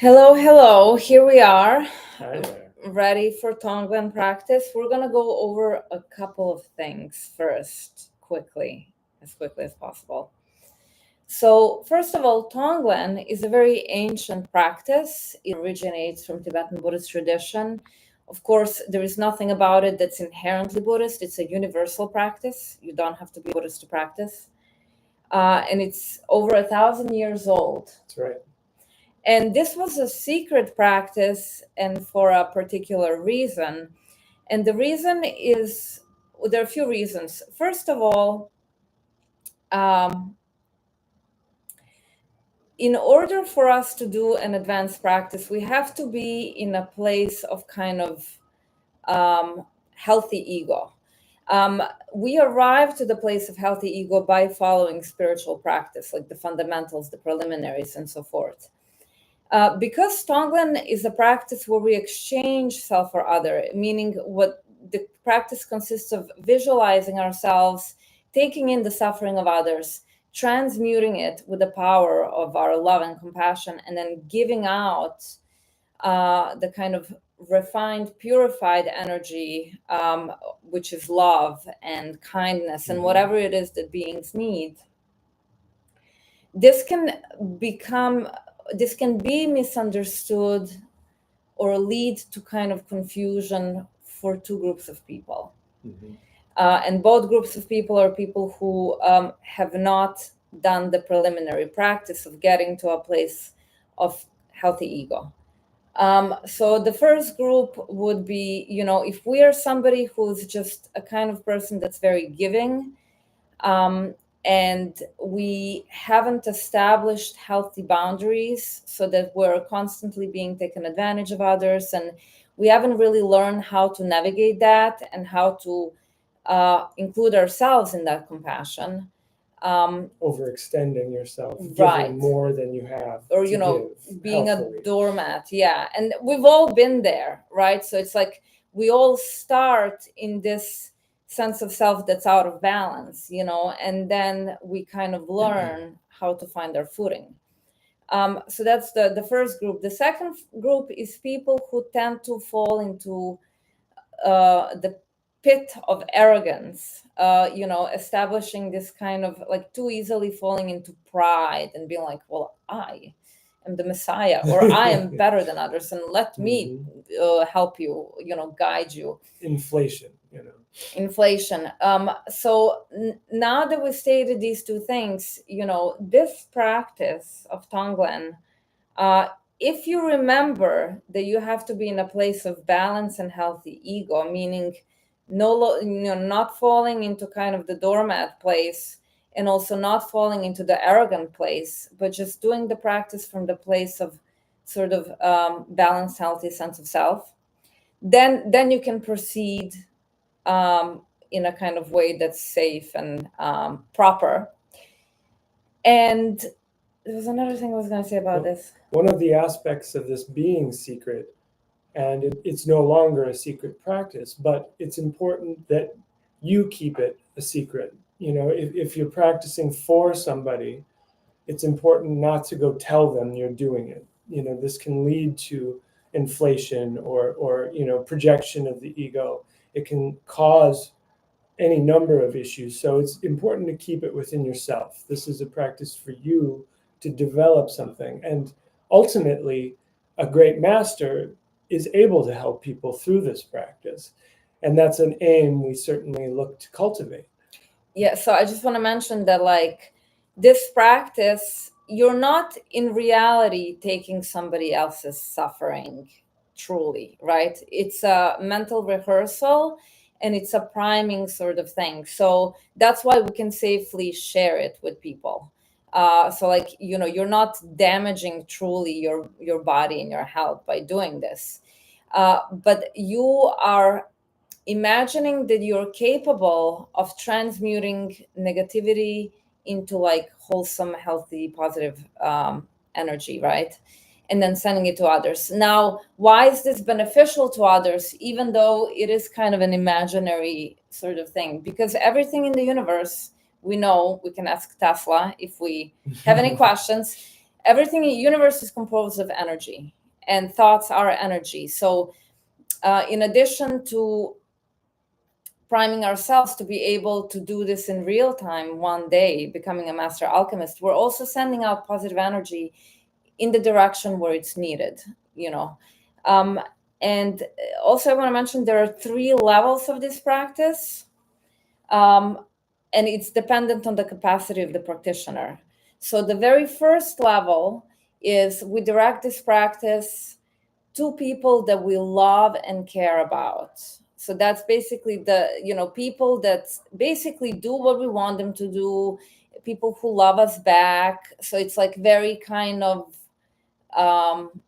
Hello, hello. Here we are, Hi there. ready for Tonglen practice. We're going to go over a couple of things first, as quickly as possible. So, first of all, Tonglen is a very ancient practice. It originates from Tibetan Buddhist tradition. Of course, there is nothing about it that's inherently Buddhist. It's a universal practice. You don't have to be Buddhist to practice. And it's over 1,000 years old. That's right. And this was a secret practice and for a particular reason. And the reason is there are a few reasons. First of all, in order for us to do an advanced practice, we have to be in a place of kind of healthy ego. We arrive to the place of healthy ego by following spiritual practice, like the fundamentals, the preliminaries, and so forth. Because Tonglen is a practice where we exchange self for other, meaning what the practice consists of visualizing ourselves, taking in the suffering of others, transmuting it with the power of our love and compassion, and then giving out the kind of refined, purified energy, which is love and kindness and whatever it is that beings need. This can be misunderstood or lead to kind of confusion for two groups of people. And both groups of people are people who have not done the preliminary practice of getting to a place of healthy ego. So the first group would be, if we are somebody who's just a kind of person that's very giving, and we haven't established healthy boundaries so that we're constantly being taken advantage of others, and we haven't really learned how to navigate that and how to include ourselves in that compassion. Overextending yourself, Right. giving more than you have, or being healthily. A doormat. Yeah, and we've all been there, right? So it's like we all start in this sense of self that's out of balance, and then we kind of learn how to find our footing. So that's the first group. The second group is people who tend to fall into the pit of arrogance, establishing this kind of like too easily falling into pride and being like, well, I am the Messiah, or I am better than others, and let me help you, guide you. Inflation. So now that we stated these two things, this practice of Tonglen, if you remember that you have to be in a place of balance and healthy ego, meaning not falling into kind of the doormat place, and also not falling into the arrogant place, but just doing the practice from the place of sort of balanced, healthy sense of self, then you can proceed in a kind of way that's safe and proper. And there was another thing I was going to say about this. One of the aspects of this being secret, and it's no longer a secret practice, but it's important that you keep it a secret. If you're practicing for somebody, it's important not to go tell them you're doing it. This can lead to inflation or projection of the ego. It can cause any number of issues. So it's important to keep it within yourself. This is a practice for you to develop something. And ultimately, a great master is able to help people through this practice. And that's an aim we certainly look to cultivate. Yeah, so I just want to mention that, like, this practice, you're not in reality taking somebody else's suffering truly, right? It's a mental rehearsal and it's a priming sort of thing. So that's why we can safely share it with people. So like, you're not damaging truly your body and your health by doing this. But you are imagining that you're capable of transmuting negativity into like wholesome, healthy, positive energy, right? And then sending it to others. Now, why is this beneficial to others, even though it is kind of an imaginary sort of thing? Because everything in the universe, we know, we can ask Tesla if we have any questions. everything in the universe is composed of energy, and thoughts are energy. So in addition to priming ourselves to be able to do this in real time one day, becoming a master alchemist, we're also sending out positive energy in the direction where it's needed, you know. Um, and also I want to mention there are 3 levels of this practice, and it's dependent on the capacity of the practitioner. So the very first level is we direct this practice to people that we love and care about. So that's basically the, people that basically do what we want them to do, people who love us back. So it's like very kind of um,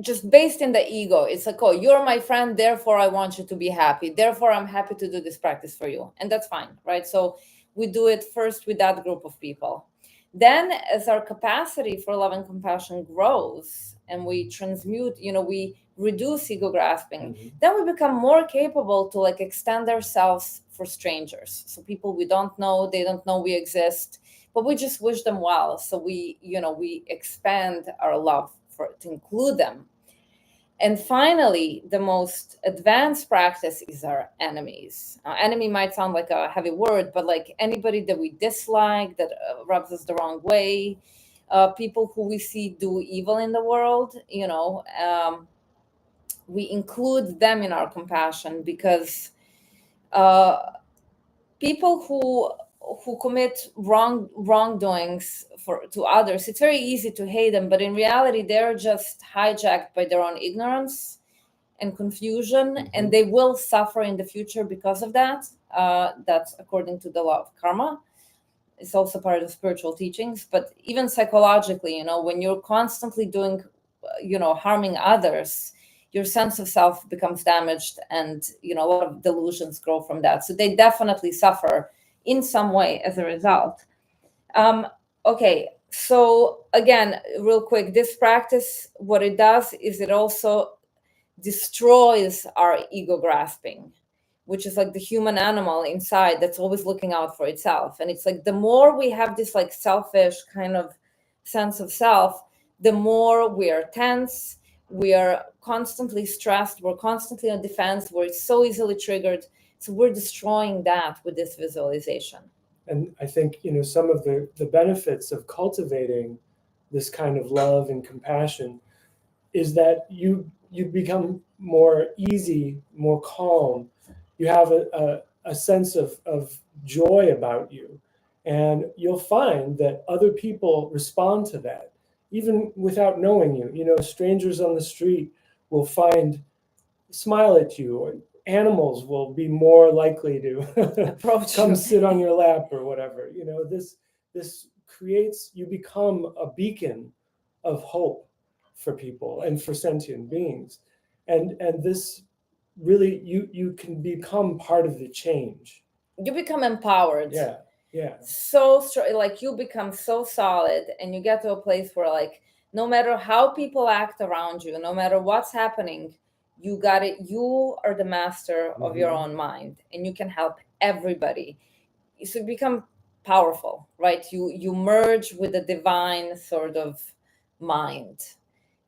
just based in the ego. It's like, oh, you're my friend, therefore I want you to be happy. Therefore, I'm happy to do this practice for you. And that's fine, right? So we do it first with that group of people. Then as our capacity for love and compassion grows and we transmute, we reduce ego grasping, then we become more capable to like extend ourselves for strangers. So people we don't know, they don't know we exist, but we just wish them well. So we expand our love to include them. And finally, the most advanced practice is our enemies. Enemy might sound like a heavy word, but like anybody that we dislike, that rubs us the wrong way, people who we see do evil in the world, we include them in our compassion, because people who commit wrongdoings to others, it's very easy to hate them, but in reality they're just hijacked by their own ignorance and confusion, and they will suffer in the future because of that. That's according to the law of karma. It's also part of the spiritual teachings. But even psychologically, when you're constantly doing harming others, your sense of self becomes damaged, and a lot of delusions grow from that. So they definitely suffer in some way as a result. Okay, so again, real quick, this practice, what it does is it also destroys our ego grasping, which is like the human animal inside that's always looking out for itself. And it's like the more we have this like selfish kind of sense of self, the more we are tense, we are constantly stressed, we're constantly on defense, we're so easily triggered. So we're destroying that with this visualization. And I think, some of the benefits of cultivating this kind of love and compassion is that you become more easy, more calm. You have a sense of joy about you. And you'll find that other people respond to that, even without knowing you. Strangers on the street will smile at you, or animals will be more likely to come sit on your lap or whatever. This creates, you become a beacon of hope for people and for sentient beings. And this really, you can become part of the change. You become empowered. Yeah. So like you become so solid, and you get to a place where like no matter how people act around you, no matter what's happening, you got it. You are the master of your own mind, and you can help everybody. So you become powerful, right? You merge with the divine sort of mind.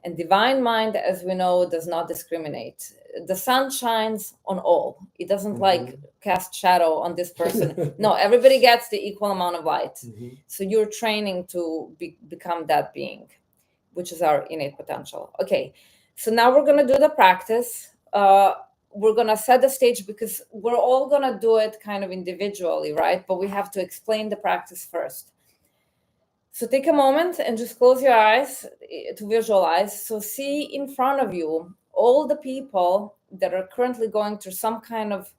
And divine mind, as we know, does not discriminate. The sun shines on all. It doesn't like cast shadow on this person. No, everybody gets the equal amount of light. So you're training to become that being, which is our innate potential. Okay, so now we're going to do the practice. We're going to set the stage, because we're all going to do it kind of individually, right? But we have to explain the practice first. So take a moment and just close your eyes to visualize. So see in front of you all the people that are currently going through some kind of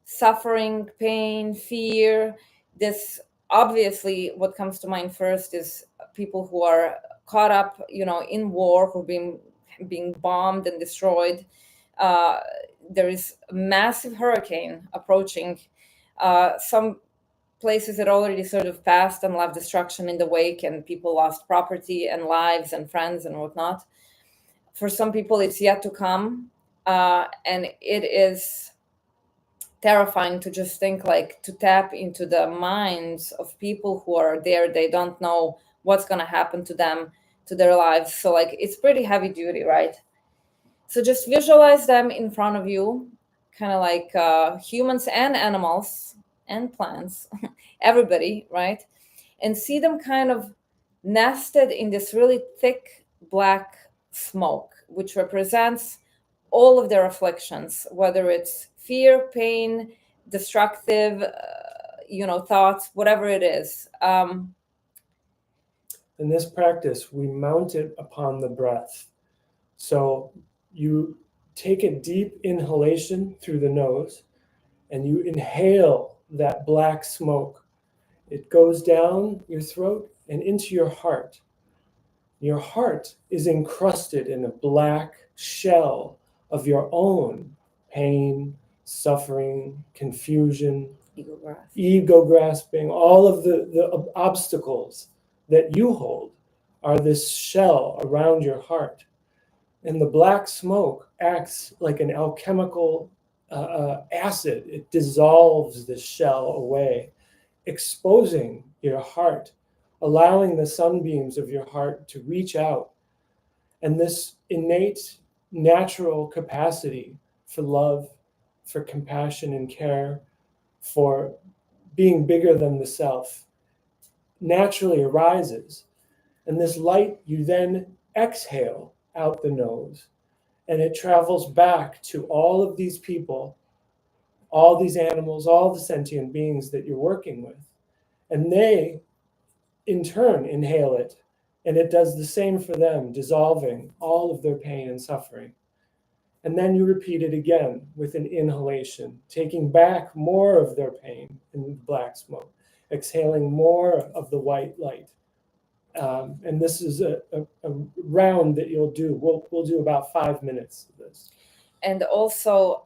suffering, pain, fear. This obviously, what comes to mind first is people who are caught up, in war, who are being bombed and destroyed. There is a massive hurricane approaching. Some places that already sort of passed and left destruction in the wake, and people lost property and lives and friends and whatnot. For some people, it's yet to come. And it is terrifying to just think, like, to tap into the minds of people who are there. They don't know what's going to happen to them, to their lives. So like it's pretty heavy duty, right? So just visualize them in front of you, kind of like humans and animals and plants, everybody, right? And see them kind of nested in this really thick black smoke, which represents all of their afflictions, whether it's fear, pain, destructive, thoughts, whatever it is. In this practice, we mount it upon the breath. So you take a deep inhalation through the nose and you inhale that black smoke. It goes down your throat and into your heart. Your heart is encrusted in a black shell of your own pain, suffering, confusion, ego grasping. All of the obstacles that you hold are this shell around your heart. And the black smoke acts like an alchemical acid. It dissolves the shell away, exposing your heart, allowing the sunbeams of your heart to reach out. And this innate, natural capacity for love, for compassion and care, for being bigger than the self, naturally arises. And this light you then exhale out the nose, and it travels back to all of these people, all these animals, all the sentient beings that you're working with. And they, in turn, inhale it, and it does the same for them, dissolving all of their pain and suffering. And then you repeat it again with an inhalation, taking back more of their pain in the black smoke, exhaling more of the white light. And this is a round that you'll do. We'll do about 5 minutes of this. And also,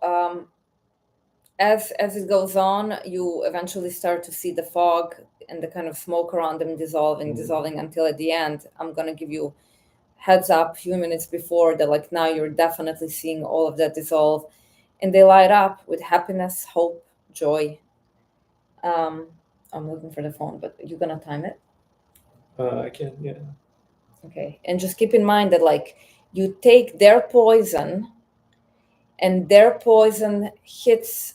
as it goes on, you eventually start to see the fog and the kind of smoke around them dissolving until at the end, I'm going to give you heads up a few minutes before that, like now you're definitely seeing all of that dissolve, and they light up with happiness, hope, joy. I'm looking for the phone, but you're going to time it? I can, yeah. Okay. And just keep in mind that like you take their poison and their poison hits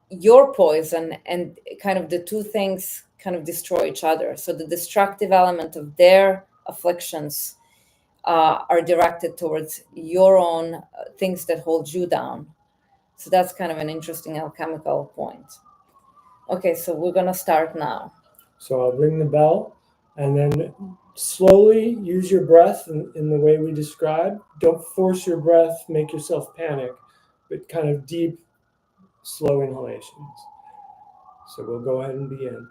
your poison, and kind of the two things kind of destroy each other. So the destructive element of their afflictions are directed towards your own things that hold you down. So that's kind of an interesting alchemical point. Okay, so we're going to start now. So I'll ring the bell, and then slowly use your breath in the way we described. Don't force your breath, make yourself panic, but kind of deep, slow inhalations. So we'll go ahead and begin.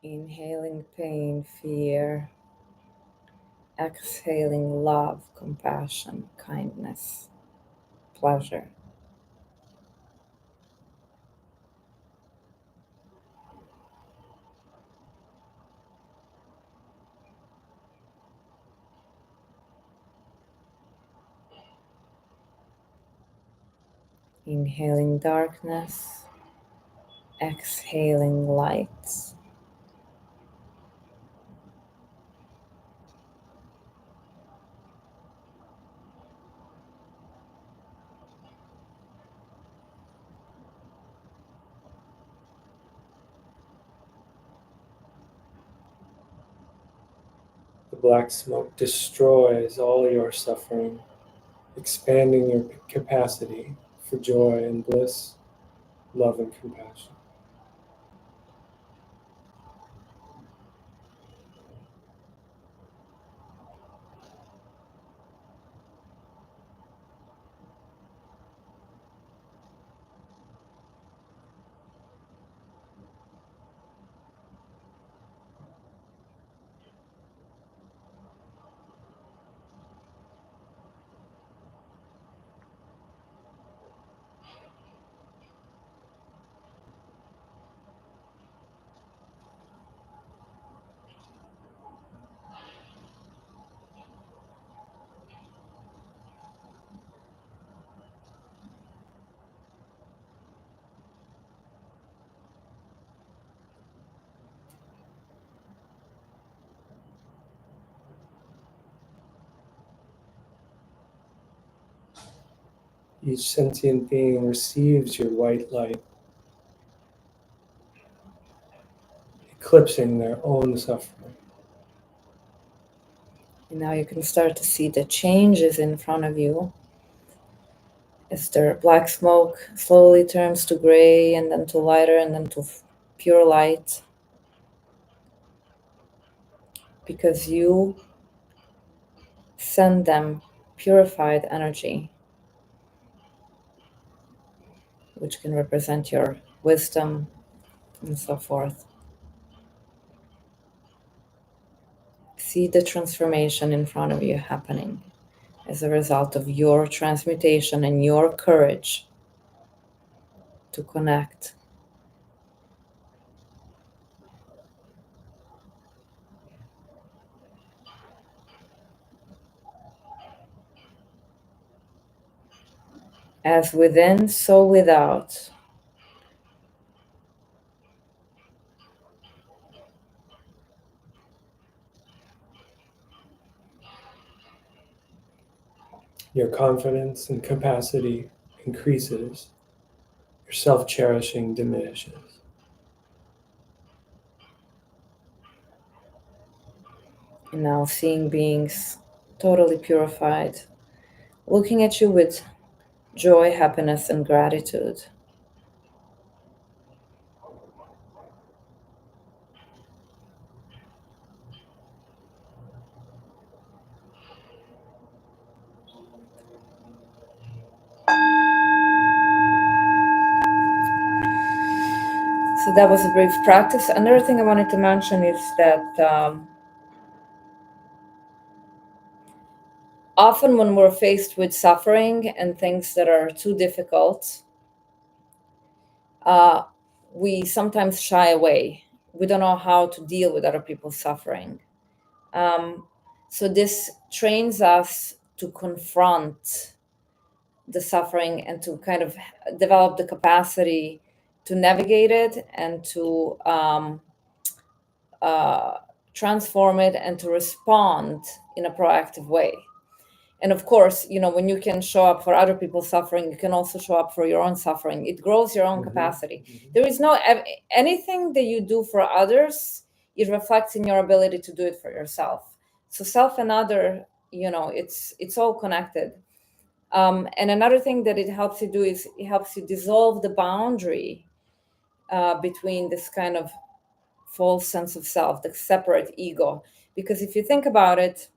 Inhaling pain, fear. Exhaling love, compassion, kindness, pleasure. Inhaling darkness, exhaling light. The black smoke destroys all your suffering, expanding your capacity for joy and bliss, love and compassion. Each sentient being receives your white light, eclipsing their own suffering. And now you can start to see the changes in front of you as the black smoke slowly turns to gray and then to lighter and then to pure light. Because you send them purified energy, which can represent your wisdom and so forth. See the transformation in front of you happening as a result of your transmutation and your courage to connect. As within, so without. Your confidence and capacity increases. Your self-cherishing diminishes. And now seeing beings totally purified, looking at you with joy, happiness, and gratitude. So that was a brief practice. Another thing I wanted to mention is that often when we're faced with suffering and things that are too difficult, we sometimes shy away. We don't know how to deal with other people's suffering. So this trains us to confront the suffering and to kind of develop the capacity to navigate it and to transform it and to respond in a proactive way. And of course, when you can show up for other people's suffering, you can also show up for your own suffering. It grows your own capacity. There is no anything that you do for others, it reflects in your ability to do it for yourself. So self and other, it's all connected. And another thing that it helps you do is it helps you dissolve the boundary between this kind of false sense of self, the separate ego. Because if you think about it,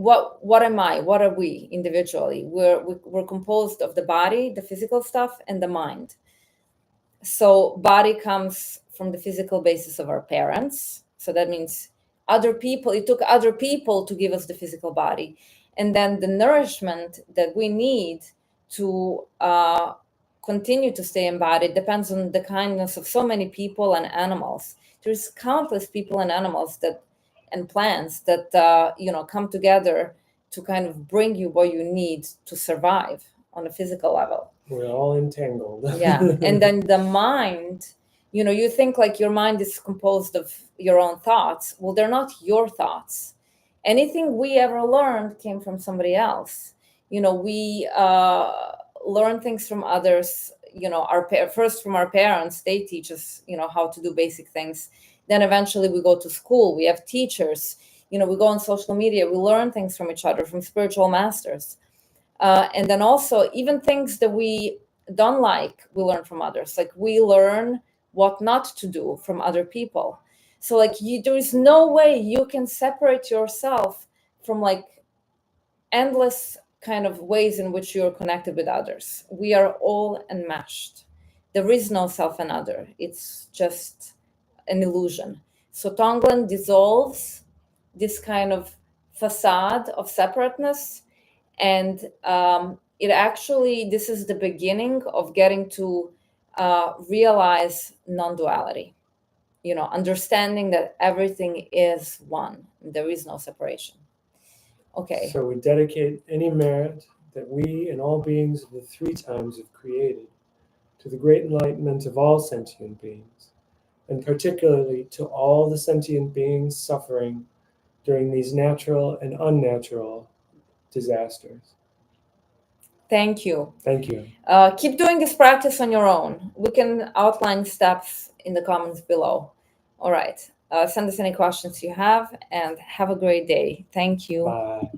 what am I? What are we individually? We're composed of the body, the physical stuff, and the mind. So body comes from the physical basis of our parents. So that means other people. It took other people to give us the physical body, and then the nourishment that we need to continue to stay embodied depends on the kindness of so many people and animals. There's countless people and animals and plants that come together to kind of bring you what you need to survive on a physical level. We're all entangled. Yeah. And then the mind, you think like your mind is composed of your own thoughts. Well, they're not your thoughts. Anything we ever learned came from somebody else. We learn things from others, first from our parents. They teach us, how to do basic things. Then eventually we go to school. We have teachers. we go on social media, we learn things from each other, from spiritual masters. And then also even things that we don't like, we learn from others. Like we learn what not to do from other people. So like there is no way you can separate yourself from like endless kind of ways in which you're connected with others. We are all enmeshed. There is no self and other. It's just an illusion. So Tonglen dissolves this kind of facade of separateness, and this is the beginning of getting to realize non-duality. Understanding that everything is one. There is no separation. Okay. So we dedicate any merit that we and all beings of the three times have created to the great enlightenment of all sentient beings, and particularly to all the sentient beings suffering during these natural and unnatural disasters. Thank you. Thank you. Keep doing this practice on your own. We can outline steps in the comments below. All right. Send us any questions you have, and have a great day. Thank you. Bye.